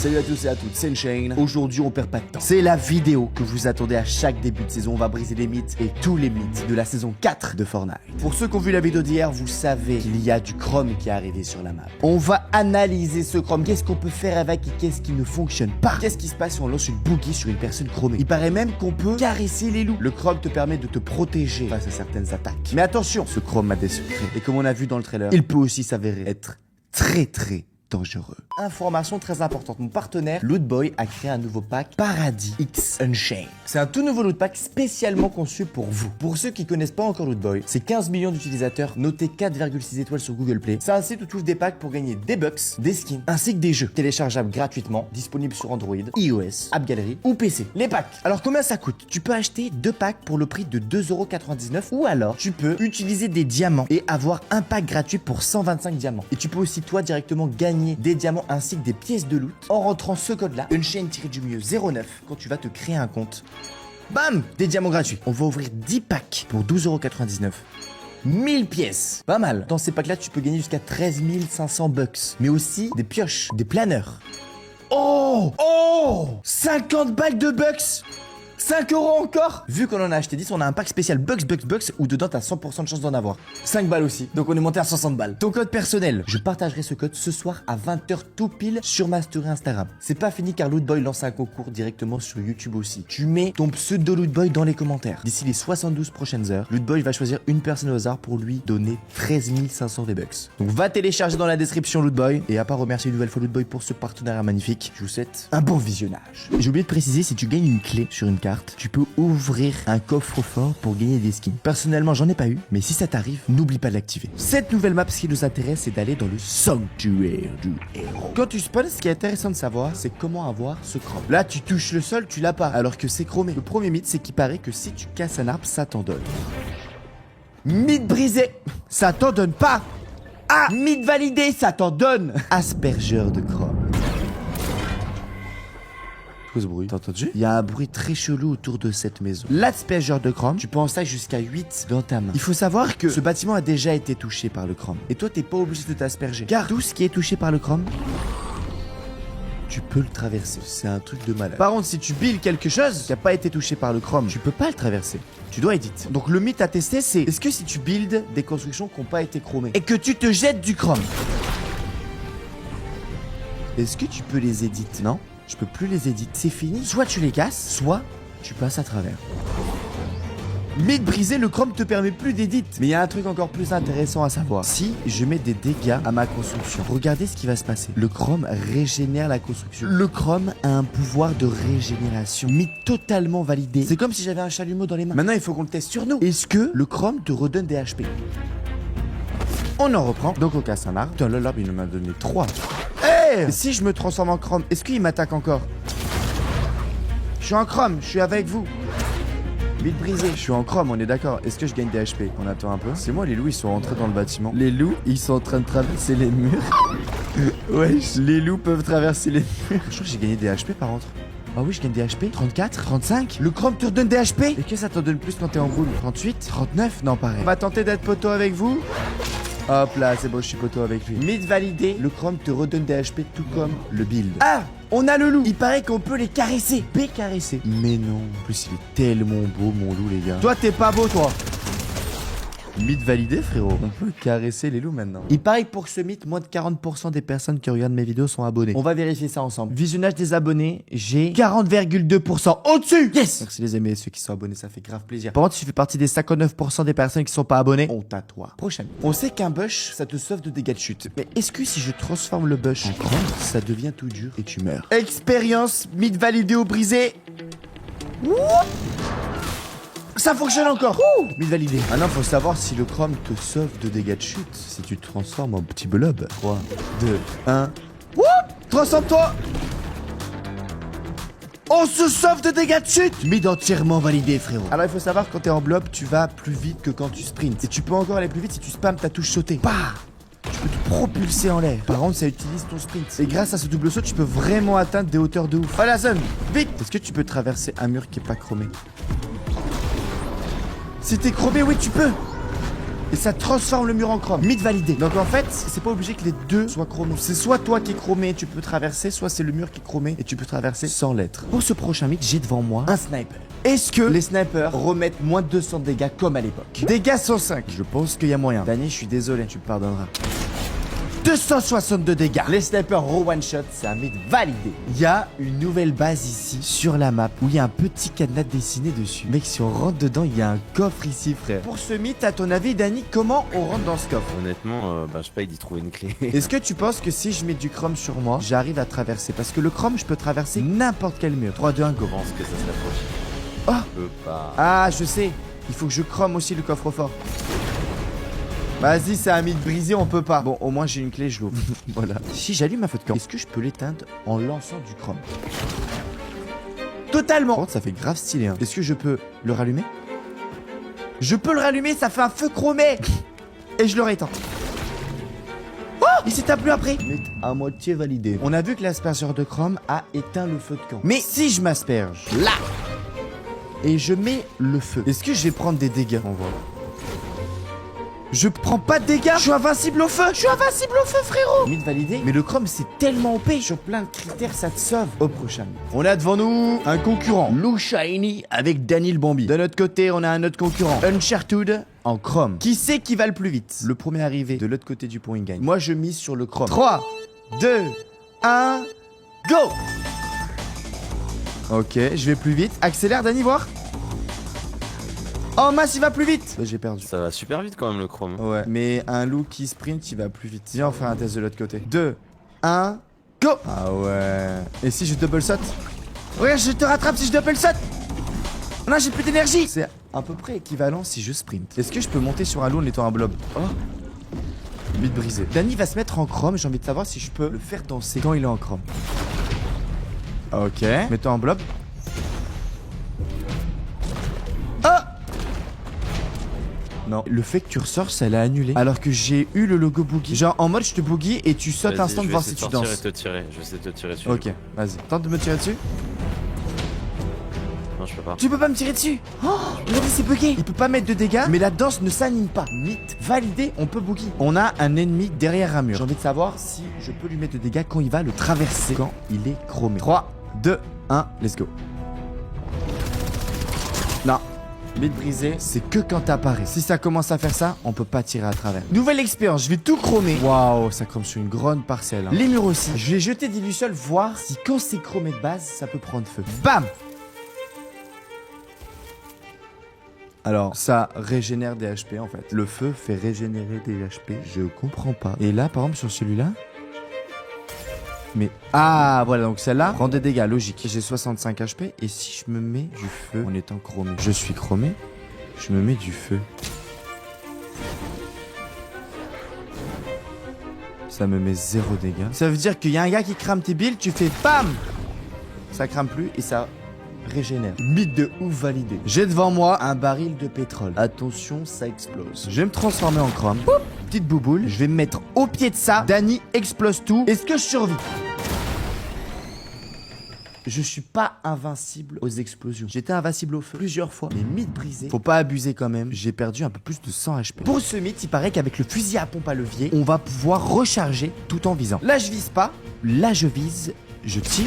Salut à tous et à toutes, c'est Unchained. Aujourd'hui on perd pas de temps. C'est la vidéo que vous attendez à chaque début de saison. On va briser les mythes et tous les mythes de la saison 4 de Fortnite. Pour ceux qui ont vu la vidéo d'hier, vous savez qu'il y a du chrome qui est arrivé sur la map. On va analyser ce chrome. Qu'est-ce qu'on peut faire avec et qu'est-ce qui ne fonctionne pas? Qu'est-ce qui se passe si on lance une boogie sur une personne chromée? Il paraît même qu'on peut caresser les loups. Le chrome te permet de te protéger face à certaines attaques. Mais attention, ce chrome a des secrets. Et comme on a vu dans le trailer, il peut aussi s'avérer être très dangereux. Information très importante, mon partenaire Lootboy a créé un nouveau pack Paradis X Unchained. C'est un tout nouveau loot pack spécialement conçu pour vous. Pour ceux qui connaissent pas encore Lootboy, c'est 15 millions d'utilisateurs, notés 4,6 étoiles sur Google Play. C'est un site où tu ouvres des packs pour gagner des bucks, des skins, ainsi que des jeux téléchargeables gratuitement, disponibles sur Android, iOS, App Gallery ou PC. Les packs. Alors combien ça coûte? Tu peux acheter 2 packs pour le prix de 2,99 € ou alors tu peux utiliser des diamants et avoir un pack gratuit pour 125 diamants. Et tu peux aussi toi directement gagner des diamants ainsi que des pièces de loot en rentrant ce code là, Unchained-09, quand tu vas te créer un compte. Bam, des diamants gratuits. On va ouvrir 10 packs pour 12,99 €. 1000 pièces. Pas mal. Dans ces packs là, tu peux gagner jusqu'à 13 500 bucks. Mais aussi des pioches, des planeurs. Oh 50 balles de bucks. 5 € encore. Vu qu'on en a acheté 10, on a un pack spécial Bucks où dedans t'as 100% de chance d'en avoir. 5 balles aussi, donc on est monté à 60 balles. Ton code personnel, je partagerai ce code ce soir à 20 h tout pile sur ma story Instagram. C'est pas fini car Lootboy lance un concours directement sur YouTube aussi. Tu mets ton pseudo Lootboy dans les commentaires. D'ici les 72 prochaines heures, Lootboy va choisir une personne au hasard pour lui donner 13 500 V-Bucks. Donc va télécharger dans la description Lootboy. Et à part remercier une nouvelle fois Lootboy pour ce partenariat magnifique, je vous souhaite un bon visionnage. J'ai oublié de préciser, si tu gagnes une clé sur une carte, tu peux ouvrir un coffre-fort pour gagner des skins. Personnellement, j'en ai pas eu, mais si ça t'arrive, n'oublie pas de l'activer. Cette nouvelle map, ce qui nous intéresse, c'est d'aller dans le sanctuaire du héros. Quand tu spawns, ce qui est intéressant de savoir, c'est comment avoir ce chrome. Là, tu touches le sol, tu l'as pas, alors que c'est chromé. Le premier mythe, c'est qu'il paraît que si tu casses un arbre, ça t'en donne. Mythe brisé, ça t'en donne pas. Ah, mythe validé, ça t'en donne. Aspergeur de chrome. Ce bruit, t'as entendu? Il y a un bruit très chelou autour de cette maison. L'aspergeur de chrome, tu peux en stack jusqu'à 8 dans ta main. Il faut savoir que ce bâtiment a déjà été touché par le chrome. Et toi, t'es pas obligé de t'asperger. Car tout ce qui est touché par le chrome, tu peux le traverser. C'est un truc de malade. Par contre, si tu builds quelque chose qui n'a pas été touché par le chrome, tu peux pas le traverser. Tu dois edit. Donc le mythe à tester, c'est est-ce que si tu builds des constructions qui n'ont pas été chromées et que tu te jettes du chrome, est-ce que tu peux les edit? Non, je peux plus les edit. C'est fini. Soit tu les casses, soit tu passes à travers. Mythe brisé, le chrome te permet plus d'édit. Mais il y a un truc encore plus intéressant à savoir. Si je mets des dégâts à ma construction, regardez ce qui va se passer. Le chrome régénère la construction. Le chrome a un pouvoir de régénération. Mythe totalement validé. C'est comme si j'avais un chalumeau dans les mains. Maintenant, il faut qu'on le teste sur nous. Est-ce que le chrome te redonne des HP? On en reprend. Donc on casse un arbre. Putain, là, l'arbre, il m'a donné 3. Hey! Si je me transforme en chrome, est-ce qu'il m'attaque encore? Je suis en chrome, je suis avec vous. Mythe brisé, je suis en chrome, on est d'accord. Est-ce que je gagne des HP? On attend un peu. C'est moi, les loups, ils sont rentrés dans le bâtiment. Les loups, ils sont en train de traverser les murs. Wesh, les loups peuvent traverser les murs. Je crois que j'ai gagné des HP par contre. Ah oui, je gagne des HP. 34, 35. Le chrome te redonne des HP. Et qu'est-ce que ça te donne plus quand t'es en boule? 38, 39. Non, pareil. On va tenter d'être poteau avec vous. Hop là, c'est bon, je suis poteau avec lui. Mythe validé, le chrome te redonne des HP tout comme le build. Ah, on a le loup. Il paraît qu'on peut les caresser. Caresser. Mais non. En plus, il est tellement beau, mon loup, les gars. Toi, t'es pas beau, toi. Mythe validé, frérot. On peut caresser les loups maintenant. Il paraît que pour ce mythe, moins de 40% des personnes qui regardent mes vidéos sont abonnées. On va vérifier ça ensemble. Visionnage des abonnés, j'ai 40,2% au-dessus. Yes. Merci les amis, ceux qui sont abonnés, ça fait grave plaisir. Par contre, si tu fais partie des 59% des personnes qui sont pas abonnées, on t'attoie. Prochaine. On sait qu'un bush, ça te sauve de dégâts de chute. Mais est-ce que si je transforme le bush en chrome, ça devient tout dur et tu meurs? Expérience, mythe validé ou brisé. Wouh! Ça fonctionne encore. Mythe validé. Maintenant, faut savoir si le chrome te sauve de dégâts de chute. Si tu te transformes en petit blob. 3, 2, 1. Wouh! Transforme-toi. On se sauve de dégâts de chute. Mythe entièrement validé, frérot. Alors, il faut savoir que quand t'es en blob, tu vas plus vite que quand tu sprints. Et tu peux encore aller plus vite si tu spams ta touche sauter. Bah! Tu peux te propulser en l'air. Par contre, ça utilise ton sprint. Et grâce à ce double saut, tu peux vraiment atteindre des hauteurs de ouf. Oh la zone! Vite! Est-ce que tu peux traverser un mur qui est pas chromé? Si t'es chromé, oui, tu peux. Et ça transforme le mur en chrome. Mythe validé. Donc en fait, c'est pas obligé que les deux soient chromés. C'est soit toi qui es chromé et tu peux traverser, soit c'est le mur qui est chromé et tu peux traverser sans l'être. Pour ce prochain mythe, j'ai devant moi un sniper. Est-ce que les snipers remettent moins de 200 dégâts comme à l'époque? Dégâts 105. Je pense qu'il y a moyen. Danny, je suis désolé, tu me pardonneras. 262 dégâts. Les snipers one-shot, c'est un mythe validé. Il y a une nouvelle base ici, sur la map, où il y a un petit cadenas dessiné dessus. Mec, si on rentre dedans, il y a un coffre ici, frère. Pour ce mythe, à ton avis, Danny, comment on rentre dans ce coffre? Honnêtement, je sais pas, il dit trouver une clé. Est-ce que tu penses que si je mets du chrome sur moi, j'arrive à traverser? Parce que le chrome, je peux traverser n'importe quel mur. 3, 2, 1, go. Je pense que ça se rapproche. Oh! Je peux pas. Ah, je sais. Il faut que je chrome aussi le coffre-fort. Vas-y, c'est un mythe brisé, on peut pas. Bon, au moins j'ai une clé, je l'ouvre. Voilà. Si j'allume ma feu de camp, est-ce que je peux l'éteindre en lançant du chrome? Totalement. Par contre, ça fait grave stylé. Hein. Est-ce que je peux le rallumer? Je peux le rallumer, ça fait un feu chromé. Et je le rééteins. Oh, il s'éteint plus après. Mythe à moitié validé. On a vu que l'aspergeur de chrome a éteint le feu de camp. Mais si je m'asperge là et je mets le feu, est-ce que je vais prendre des dégâts? On voit. Je prends pas de dégâts. Je suis invincible au feu. Je suis invincible au feu, frérot. Mythe validé. Mais le chrome, c'est tellement OP. Sur plein de critères, ça te sauve. Au prochain mythe. On a devant nous un concurrent. Lou Shiny avec Daniel Bambi. De notre côté, on a un autre concurrent. Uncharted en chrome. Qui c'est qui va le plus vite? Le premier arrivé de l'autre côté du pont, il gagne. Moi, je mise sur le chrome. 3, 2, 1, go. Ok, je vais plus vite. Accélère, Dani, voir. Oh mince, il va plus vite. J'ai perdu. Ça va super vite quand même le chrome. Ouais, mais un loup qui sprint, il va plus vite. Viens, on fait un test de l'autre côté. 2, 1, go. Ah ouais. Et si je double saute? Regarde, je te rattrape si je double saute. Non, j'ai plus d'énergie. C'est à peu près équivalent si je sprint. Est-ce que je peux monter sur un loup en étant un blob? Oh, mythe brisé. Danny va se mettre en chrome. J'ai envie de savoir si je peux le faire danser quand il est en chrome. Ok, mets-toi en blob. Non, le fait que tu ressors, ça l'a annulé. Alors que j'ai eu le logo boogie. Genre en mode je te boogie et tu sautes instant de voir si tu danses. Je vais essayer de te tirer dessus. Ok, vas-y. Tente de me tirer dessus. Non, je peux pas. Tu peux pas me tirer dessus. Oh, regardez, c'est bugué. Il peut pas mettre de dégâts, mais la danse ne s'anime pas. Mythe validé, on peut boogie. On a un ennemi derrière un mur. J'ai envie de savoir si je peux lui mettre de dégâts quand il va le traverser. Quand il est chromé. 3, 2, 1, let's go. Non. Mythe brisé, c'est que quand t'apparais. Si ça commence à faire ça, on peut pas tirer à travers. Nouvelle expérience, je vais tout chromer. Waouh, ça chrome sur une grande parcelle. Hein. Les murs aussi. Je vais jeter des lucioles, voir si quand c'est chromé de base, ça peut prendre feu. Bam! Alors, ça régénère des HP en fait. Le feu fait régénérer des HP. Je comprends pas. Et là, par exemple, sur celui-là. Mais ah voilà, donc celle-là prend des dégâts, logique. J'ai 65 HP et si je me mets du feu en étant chromé, je suis chromé, je me mets du feu, ça me met 0 dégâts. Ça veut dire qu'il y a un gars qui crame tes builds, tu fais BAM, ça crame plus et ça régénère. Mythe de ouf validé. J'ai devant moi un baril de pétrole. Attention, ça explose. Je vais me transformer en chrome. Poup, petite bouboule. Je vais me mettre au pied de ça. Danny explose tout. Est-ce que je survis? Je suis pas invincible aux explosions. J'étais invincible au feu plusieurs fois. Mais mythe brisé. Faut pas abuser quand même. J'ai perdu un peu plus de 100 HP. Pour ce mythe, il paraît qu'avec le fusil à pompe à levier, on va pouvoir recharger tout en visant. Là, je vise pas. Là, je vise. Je tire.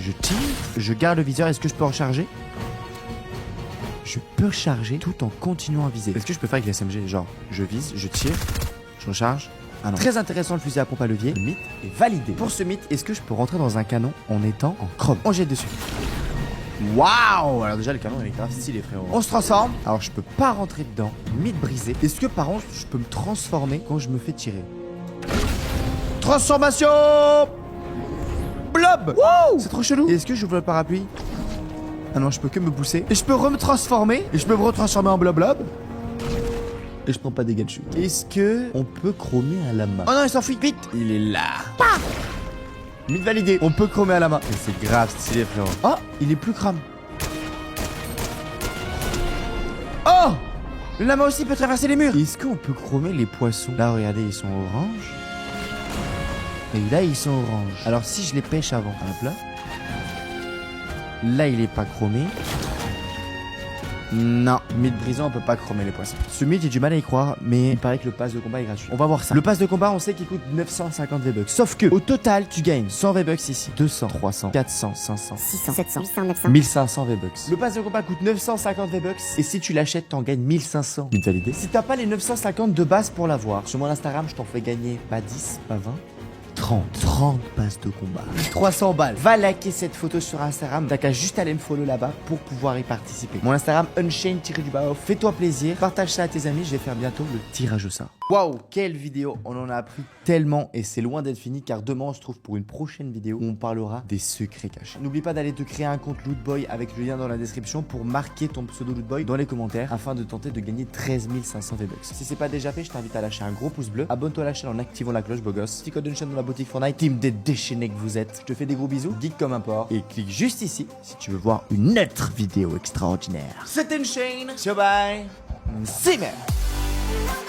Je tire, je garde le viseur, est-ce que je peux recharger? Je peux charger tout en continuant à viser. Est-ce que je peux faire avec les SMG? Genre, je vise, je tire, je recharge. Ah non. Très intéressant le fusil à pompe à levier. Le mythe est validé. Pour ce mythe, est-ce que je peux rentrer dans un canon en étant en chrome? On jette dessus. Waouh! Alors déjà, le canon il est grave stylé, frérot. On se transforme. Alors, je peux pas rentrer dedans. Mythe brisé. Est-ce que par contre, je peux me transformer quand je me fais tirer? Transformation! Blob! Wow! C'est trop chelou. Est-ce que j'ouvre le parapluie? Ah non, je peux que me pousser. Et je peux me transformer. Et je peux me retransformer en blob. Et je prends pas des dégâts de chute. Est-ce que on peut chromer à la main? Oh non, il s'enfuit vite. Il est là. Paf! Mythe validé. On peut chromer à la main. Et c'est grave stylé, frérot. Oh, il est plus crame. Oh! Le lama aussi peut traverser les murs. Est-ce qu'on peut chromer les poissons? Là, regardez, ils sont orange. Et là, ils sont orange. Alors, si je les pêche avant, hop là. Là, il est pas chromé. Non, mythe brisant, on peut pas chromer les poissons. Ce mythe, j'ai du mal à y croire, mais il paraît que le pass de combat est gratuit. On va voir ça. Le pass de combat, on sait qu'il coûte 950 V-Bucks. Sauf que, au total, tu gagnes 100 V-Bucks ici, 200, 300, 400, 500, 600, 700, 800, 900. 1500 V-Bucks. Le pass de combat coûte 950 V-Bucks, et si tu l'achètes, t'en gagnes 1500. Mythe validé. Si t'as pas les 950 de base pour l'avoir, sur mon Instagram, je t'en fais gagner pas 10, pas 20. 30 passes de combat. 300 balles. Va liker cette photo sur Instagram. T'as qu'à juste aller me follow là-bas pour pouvoir y participer. Mon Instagram, Unchained-off. Fais-toi plaisir. Partage ça à tes amis. Je vais faire bientôt le tirage au sort. Waouh, quelle vidéo. On en a appris tellement et c'est loin d'être fini car demain on se trouve pour une prochaine vidéo où on parlera des secrets cachés. N'oublie pas d'aller te créer un compte Lootboy avec le lien dans la description pour marquer ton pseudo Lootboy dans les commentaires afin de tenter de gagner 13 500 V-Bucks. Si c'est pas déjà fait, je t'invite à lâcher un gros pouce bleu. Abonne-toi à la chaîne en activant la cloche, beau gosse. Petit code Unchained dans la boutique Fortnite. Team des déchaînés que vous êtes. Je te fais des gros bisous. Geek comme un porc. Et clique juste ici si tu veux voir une autre vidéo extraordinaire. C'était Unchained. Ciao bye. See you.